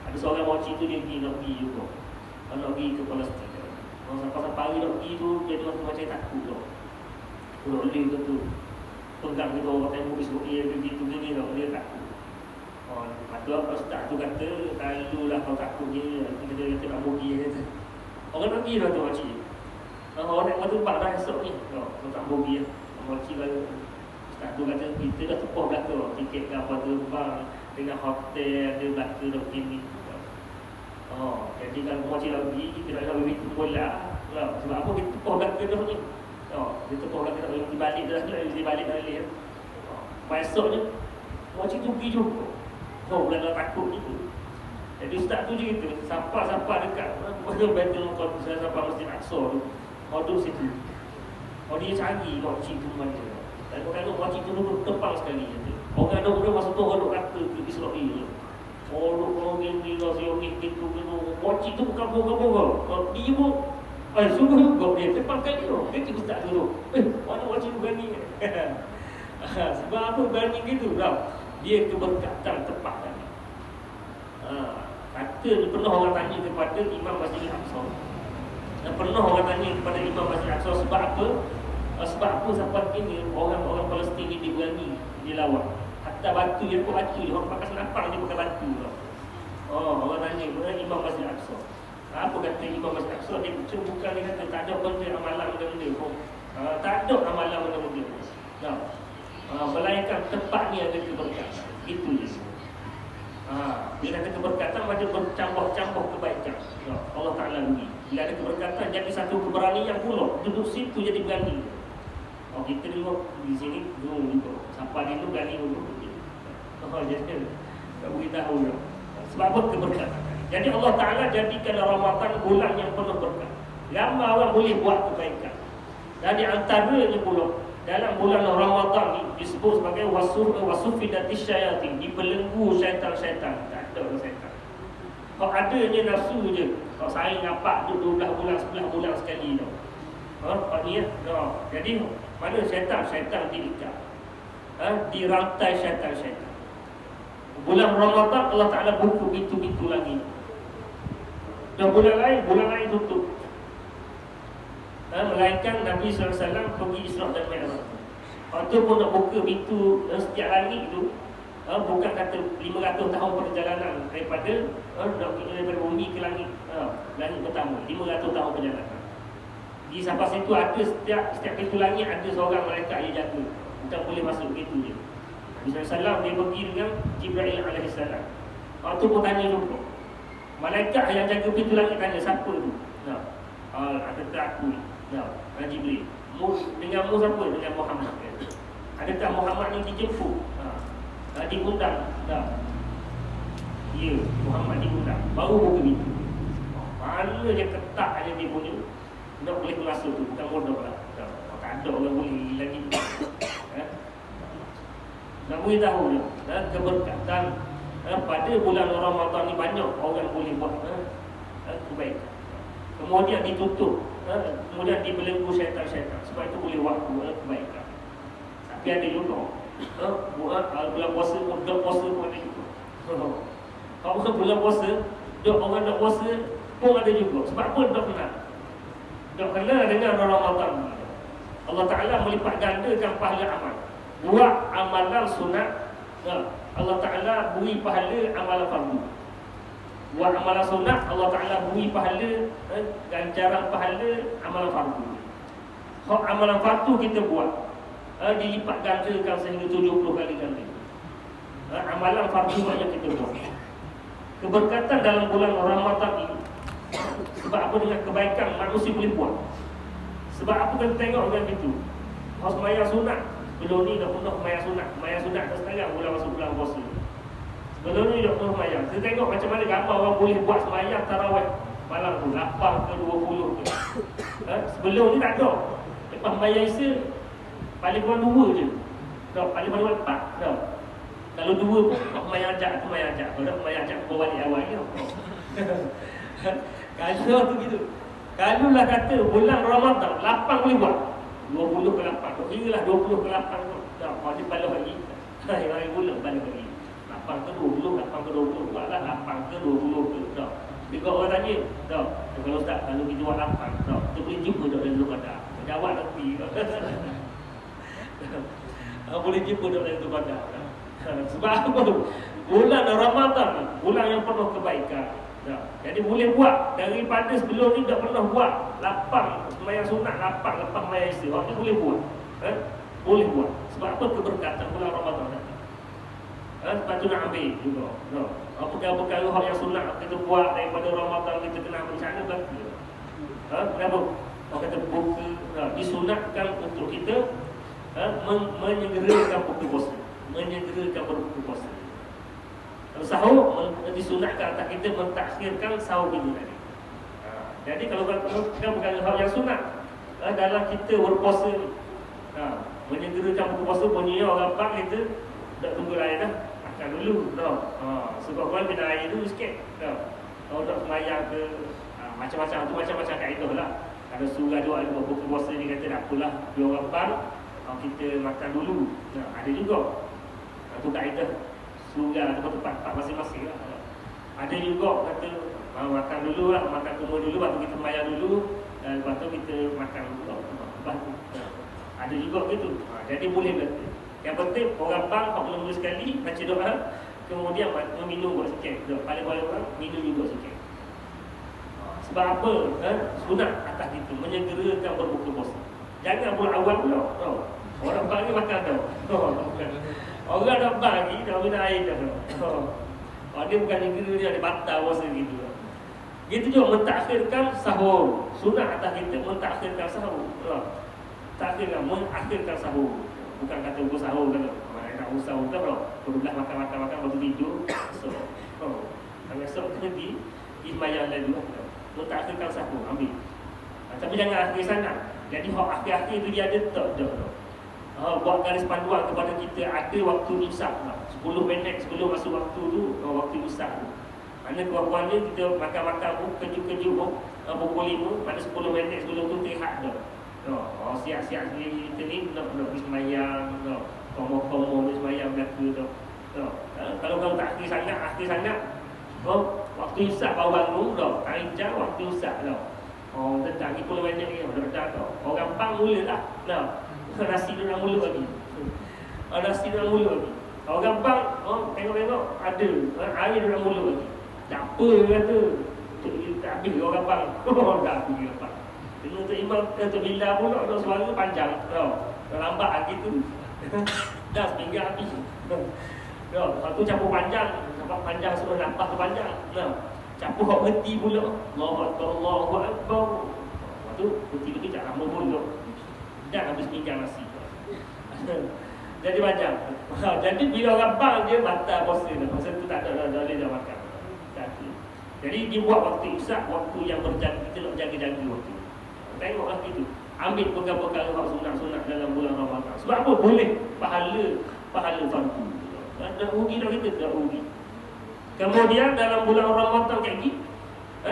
Ada seorang makcik tu dia nak pergi juga. Nak pergi ke Palestin. Sampai pagi nak pergi tu dia macam takut tu. Kalau dia tu pegang kita orang tembok Israel gini tau, dia takut. Patut ustaz tu kata lalulah kau takut dia. Kita nak pergi kata. Orang nak pergi dah tu makcik. Orang nak tempat dah esok ni. Kau tak pergi lah. Makcik kata ustaz tu kata kita dah tepah belakang tiket ke apa terbang dengan hotel dia belakang dah begini. Jadi kalau makcik dah pergi kita nak pergi bola. Sebab apa kita tepah belakang dah ni. Dia tepah belakang dah dibalik dah dibalik dah leh. Esoknya makcik tu pergi juga. Bulan takut itu. Jadi ustaz tu je gitu, sampai dekat Baitul Muqaddis, sampai Masjid Aqsa tu. Duduk situ. Dia cari makcik tu mana. Dan kalau makcik tu duduk tepang sekali je. Orang ada masa tu orang duduk kata ke Israel. Orang ni Zionis gitu. Makcik tu bukan boga-boga. Dia pun sungguh juga dia tepang kali tu. Dia cakap ustaz tu. Mana makcik tu berani. Sebab apa berani gitu tau. Dia keberkatan tepat tadi. Kata pernah orang tanya kepada Imam Masjid Al-Aqsa. Pernah orang tanya kepada Imam Masjid Al-Aqsa sebab apa? Sebab apa sampai kini orang-orang Palestin ni berani dilawan. Hatta batu yang batu dia orang pakai senapang dia pakai batu tau. Orang tanya kepada Imam Masjid Al-Aqsa. Apa kata Imam Masjid Al-Aqsa? Dia bukan dia kata tak ada benda amalan benda-benda. Tak ada amalan benda-benda. Melainkan tempat ni ada keberkatan. Itu je. Bila ada keberkatan macam bercambah-cambah kebaikan. Allah Ta'ala beri. Bila ada keberkatan jadi satu keberanian pula. Duduk situ jadi berani. Kita dulu di sini dulu juga. Siapa dia tu berani dulu. Jadi tak beritahu dia. Sebab apa keberkatan. Jadi Allah Ta'ala jadikan Ramadan bulan yang penuh berkat. Ramai orang boleh buat kebaikan. Dan di antaranya pula dalam bulan Ramadan ni disebut sebagai wasufidatis syayatin, dibelenggu syaitan-syaitan. Tak ada syaitan. Kalau adanya nafsu je. Kalau saya ngapak tu 12 bulan, 11 bulan sekali tau. Ni jadi mana syaitan diikat. Dirantai syaitan-syaitan. Bulan Ramadan Allah Ta'ala buka pintu-pintu lagi. Dan bulan lain tutup. Melainkan Nabi SAW pergi Isra' dan Mi'raj. Waktu pun nak buka pintu setiap langit tu, bukan kata 500 tahun perjalanan daripada bumi ke langit pertama, 500 tahun perjalanan. Di sampai situ ada setiap pintu langit ada seorang malaikat yang jaga. Bukan boleh masuk pintu je. Nabi SAW dia pergi dengan Jibril AS. Waktu pun tanya juga, malaikat yang jaga pintu langit tanya siapa tu? Ada tak aku ni? Jibril. Dengan siapa? Dengan Muhammad. Adakah Muhammad ni dijemput? Diundang? Ya, Muhammad diundang. Baru buka pintu. Mana je ketak aja dia punya. Tak boleh masuk tu. Bukan bodoh lah. Tak ada orang boleh lagi. Nak beritahu dia keberkatan pada bulan Ramadan ni banyak orang boleh buat kebaikan. Kemudian ditutup, kemudian dibelenggu syaitan-syaitan. Sebab itu boleh waktu kebaikan. Tapi ada juga buat bulan puasa, dok puasa pun ada juga. Kalau bulan puasa, dok orang dok puasa pun ada juga. Sebab apa dok kenal? Dok kenal dengan Ramadan. Allah Ta'ala melipat gandakan pahala amal. Buat amalan sunat, Allah Ta'ala beri pahala amalan fardu. Buat amalan sunat, Allah Ta'ala beri pahala ganjaran pahala amalan fardu. Hak amalan fardu kita buat dilipat gandakan sehingga 70 kali ganda. Amalan fardu banyak kita buat. Keberkatan dalam bulan Ramadan ini. Sebab apa? Dengan kebaikan manusia boleh buat. Sebab apa kita tengok dengan itu? Hak sembahyang sunat, belum ni dah pernah sembahyang sunat. Sembahyang sunat dah sekarang bulan masuk bulan puasa. Sebelum ni dah pernah sembahyang. Kita tengok macam mana gambar orang boleh buat sembahyang tarawih malam tu 8 ke 20 ke. Sebelum ni tak ada. Lepas sembahyang Isya paling kurang 2 je. Tak, paling kurang 4. Tak. Kalau 2 pun sembahyang ajak tu sembahyang ajak. Kalau tak sembahyang ajak bawa balik awal ni. Kalau tu gitu. Kalau lah kata bulan Ramadan 8 boleh buat 20 ke 8. Tak kira lah 20 ke 8 tu. Tak, kalau dia balik lagi hari bulan balik lagi 8 ke 20, 8 ke 20. Buatlah 8 ke 20 ke. Tak. Bila orang tanya, tak. Kalau Ustaz, kalau kita buat 8, tak. Kita boleh jumpa tak dalam Qadar. Jawab nanti. Boleh jumpa tak dalam Qadar. Sebab apa? Bulan Ramadan, bulan yang penuh kebaikan. Ya. Jadi boleh buat daripada sebelum ni tak pernah buat lapang sembahyang sunat, lapang lepas sembahyang Isya. Ni boleh buat. Boleh buat. Sebab apa? Keberkatan bulan Ramadan tadi. Sebab tu nak ambil juga. Perkara-perkara hak yang sunat kita buat daripada Ramadan kita kena bencana berarti. Kenapa? Orang kata buka disunatkan untuk kita menyegerakan buka puasa. Menyegerakan berbuka puasa. Sahur disunatkan atas kita mentakhirkan sahur ini tadi. Jadi kalau kita bukan hal yang sunat dalam kita berpuasa menyegerakan buka puasa punya orang bang kita tak tunggu lain dah makan dulu tau. Sebab orang kena air dulu sikit tau. Kalau tak sembahyang ke macam-macam tu macam-macam kaedah lah. Ada surah doa ada buka puasa ni kata tak apalah dia orang bang kita makan dulu. Ada juga tu kaedah surga tempat-tempat masing-masing lah. Ada juga kata makan dulu lah, makan semua dulu, lepas tu kita sembahyang dulu dan lepas tu kita makan dulu. Ada juga gitu. Jadi boleh berarti. Yang penting orang bang kalau mula-mula sekali baca doa, kemudian minum buat sikit. Paling-paling orang minum juga sikit. Sebab apa? Sunat atas kita menyegerakan berbuka puasa. Jangan buat awal pula. Orang bang ni makan tau. Orang dah bagi dah minum air dah. Dia bukan negeri dia ada batal puasa gitu. Gitu juga mentakhirkan sahur. Sunat atas kita mentakhirkan sahur. Takhirkan mengakhirkan sahur. Bukan kata buka sahur kan. Mana nak usah kan tau. Perlulah makan baru tidur. Esok nanti sembahyang lalu. Mentakhirkan sahur ambil. Tapi jangan akhir sangat. Jadi hak akhir-akhir tu dia ada tak dah. Buat garis panduan kepada kita ada waktu imsak 10 minit sebelum masuk waktu tu waktu imsak tu. Mana kurang-kurangnya kita makan-makan pun kejut-kejut pun pukul 5 pada 10 minit sebelum tu rehat dah. Siap-siap kita ni nak pergi sembahyang, komo-komo ni sembahyang belaka dah. Kalau kau tak akhir sangat waktu imsak baru bangun dah. Tak jam waktu imsak dah. Tentang 10 minit ni dah dah. Orang pang mula lah. Nasi dia nak mula lagi. Nasi dia nak mula lagi. Orang bang, tengok-tengok ada air dia nak mula lagi. Tak apa dia kata. Tak habis orang bang. Tak habis orang bang. Kena Tok Imam, Tok Bilal pula ada suara panjang. Lambat lagi tu. Dah sepinggang habis. Satu campur panjang. Nampak panjang suruh nampak tu panjang. Campur hak berhenti pula. Allahu Akbar, Allahu Akbar. Lepas tu berhenti-berhenti tak lama pula. Dan habis pinggang nasi. Jadi macam jadi bila orang bang dia batal puasa dah. Masa tu tak ada boleh dah makan. Jadi dia buat waktu imsak, waktu yang berjaga, kita nak jaga-jaga waktu. Tengoklah gitu. Ambil perkara-perkara hak sunat-sunat dalam bulan Ramadan. Sebab apa? Boleh pahala fardu. Tak rugi dah kita, tak rugi. Kemudian dalam bulan Ramadan kayak gini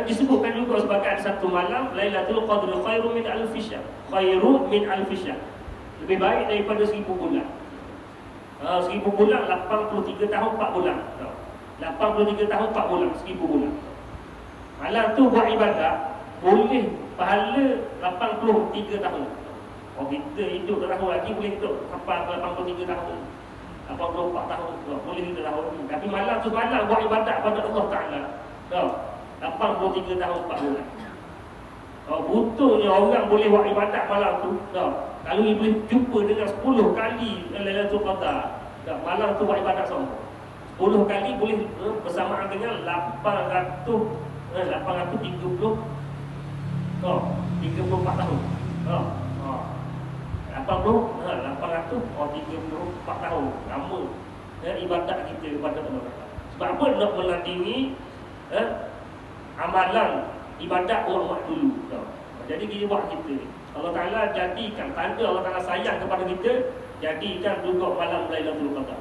disebutkan juga sebagai ada satu malam Lailatul Qadr khairu min alfi syahr. Khairu min alfi syahr. Lebih baik daripada 1000 bulan. 1000 bulan 83 tahun 4 bulan. 83 tahun 4 bulan, 1000 bulan. Malam tu buat ibadat boleh pahala 83 tahun. Oh, kita hidup tahun lagi boleh hidup sampai 83 tahun. 84 tahun boleh kita tahun ni. Tapi malam tu malam buat ibadat pada Allah Ta'ala. Tahu? 83 tahun 4 bulan. Butuhnya orang boleh buat ibadat malam tu. Tahu? Kalau iblis jumpa dengan 10 kali Lailatul Qadar, malam tu buat ibadat sama. 10 kali boleh bersamaan dengan 830 34 tahun. 834 tahun lama ibadat kita kepada Allah. Sebab apa? Nak melandingi amalan ibadat orang dulu. Jadi kita buat kita Allah Ta'ala jadikan tanda Allah Ta'ala sayang kepada kita, jadikan juga malam Lailatul Qadar.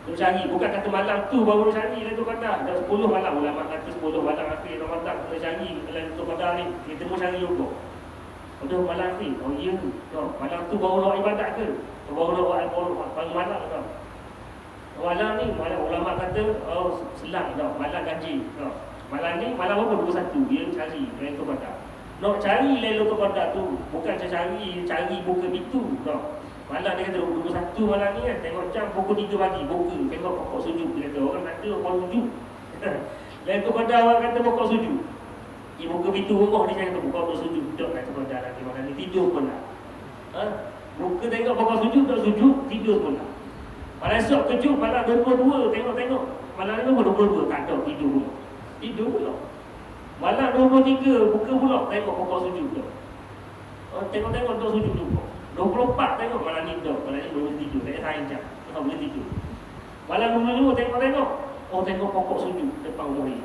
Terus cari, bukan kata malam tu baru cari Lailatul Qadar. Dah 10 malam, ulama kata 10 malam akhir Ramadan kena cari Lailatul Qadar ni. Kita pun cari juga. Udah malam ni, oh iya tu. Malam tu baru nak ibadat ke? Baru nak buat malam ke? Malam ni, malam ulama kata selang dah, malam gaji. Malam ni, malam apa? 21. Dia cari Lailatul Qadar. Nak cari Lailatul Qadar tu bukan cari buka pintu. Malam dia kata 21 malam ni kan, tengok jam pukul 3 pagi buka, tengok pokok sujud. Dia kata orang kata pokok sujud. Lailatul Qadar orang kata pokok sujud. Dia buka pintu rumah dia kata pokok sujud. Duduk Lailatul Qadar lagi malam ni, tidur pun lah. Buka tengok pokok sujud, tak sujud, tidur pun lah. Malam esok kejut, malam 22, tengok malam ni 22, tak ada, tidur pula. Tidur pula. Malam 23, buka pula, tengok pokok sujud tu. Tengok tak sujud juga. 24 tengok malam ni dah, malam ni boleh tidur, tak payah jam, tak boleh tidur. Malam 22 tengok, tengok pokok sujud depan rumah dia.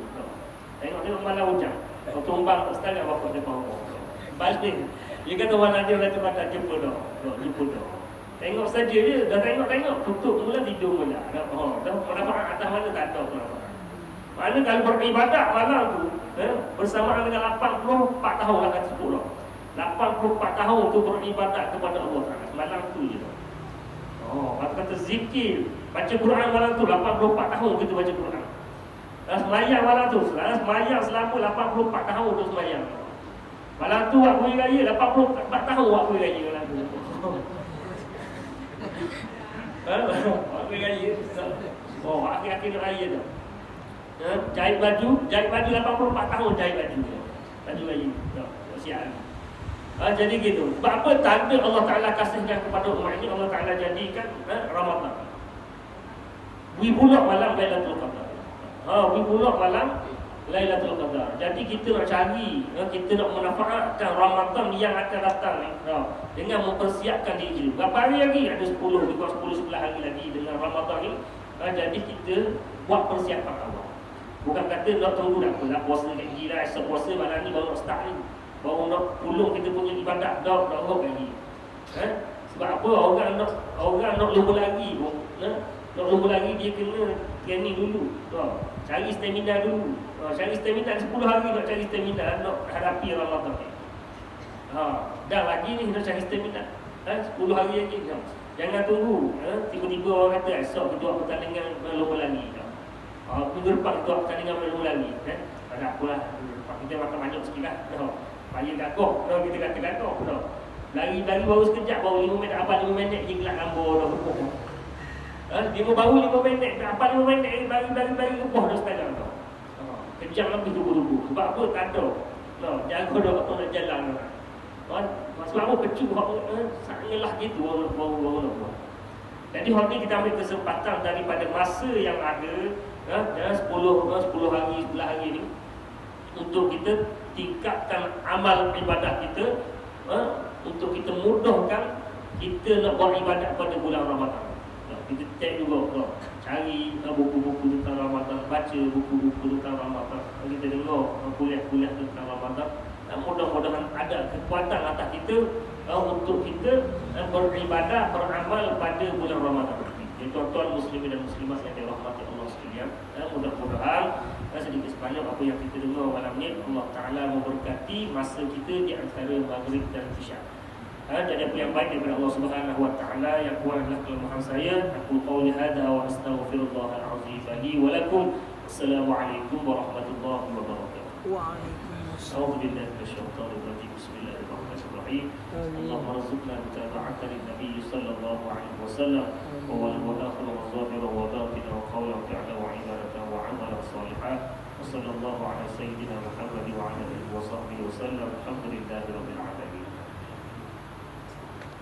Tengok malam hujan. Tumbang setengah bapak depan rumah. Balik. Dia kata malam dia Lailatul Qadar jumpa dah. Tengok saja dia, dah tengok, tutup mula tidur mula. Dah manfaat atas mana tak tahu kenapa. Mana kalau beribadat malam tu bersamaan dengan 84 tahun lah kan sebut lah. 84 tahun tu beribadat kepada Allah Ta'ala. Malam tu je. Kata zikir, baca Quran malam tu 84 tahun kita baca Quran. Semayang malam tu, semayang selama 84 tahun tu semayang. Malam tu buat kuih raya 84 tahun buat kuih raya malam tu. Buat kuih raya. Akhir-akhir raya tu. Jahit baju 84 tahun jahit baju. Baju raya. Siap. Jadi gitu. Sebab apa tanda Allah Ta'ala kasihkan kepada umat ini, Allah Ta'ala jadikan Ramadan. Wibulak malam Lailatul Qadar. Wibulak malam Lailatul Qadar. Jadi kita nak cari, kita nak memanfaatkan Ramadan yang akan datang ni, dengan mempersiapkan diri. Berapa hari lagi? Ada 10, lebih 10-11 hari lagi dengan Ramadan ni. Jadi kita buat persiapan awal. Bukan kata nak tunggu nak puasa kat gila, esok puasa malam ni baru nak start ni. Baru nak pulung kita punya ibadat dah rock lagi. Sebab apa? Orang nak lumba lagi pun. Nak lumba lagi dia kena training dulu. Cari stamina dulu. Cari stamina 10 hari nak cari stamina nak hadapi Ramadan ni. Dah lagi ni nak cari stamina. 10 hari lagi. Jangan tunggu. Tiba-tiba orang kata esok kita buat pertandingan lumba lagi. Minggu depan kita buat pertandingan lumba lagi. Tak ada apalah. Kita makan banyak sikit lah. Payah gagoh, kita kata gagoh. Lari baru sekejap, baru 5 minit, abang 5 minit je gelap gambar dah. Dia baru 5 minit, abang 5 minit, bagi lepoh dah setengah tu. Kejap lebih tunggu-tunggu. Sebab apa? Tak ada. Jaga dah waktu nak jalan. Sebab apa? Kecil sangat ngelah gitu, baru nak. Jadi hari ni kita ambil kesempatan daripada masa yang ada, dalam 10 hari, 11 hari ni, untuk kita tingkatkan amal ibadat kita, untuk kita mudahkan kita nak buat ibadat pada bulan Ramadan. Kita cek juga, cari buku-buku tentang Ramadan, baca buku-buku tentang Ramadan, kita dengar kuliah-kuliah tentang Ramadan. Dan mudah-mudahan ada kekuatan atas kita untuk kita beribadat, beramal pada bulan Ramadan. Jadi tuan-tuan muslimin dan muslimat yang dirahmati Allah sekalian, mudah-mudahan sedikit sebanyak apa yang kita dengar malam ni Allah Ta'ala memberkati masa kita di antara maghrib dan isyak. Jadi apa yang baik daripada Allah Subhanahu Wa Ta'ala, yang kurang adalah kelemahan saya. Aku qauli hadza wa astaghfirullahal azim li wa lakum. Assalamualaikum warahmatullahi wabarakatuh. Waalaikumsalam. A'udzu billahi minasyaitonir rajim. Bismillahirrahmanirrahim. Allahumma rzuqna mutaba'atan lin-nabiy sallallahu alaihi wasallam wa huwa al-akhir wa zahir wa batin wa qawlan fi'lan wa ibadatan wa 'amalan shalihan. Wa sallallahu ala sayyidina Muhammad wa ala alihi wa sahbihi wa sallam. Alhamdulillahi rabbil alamin.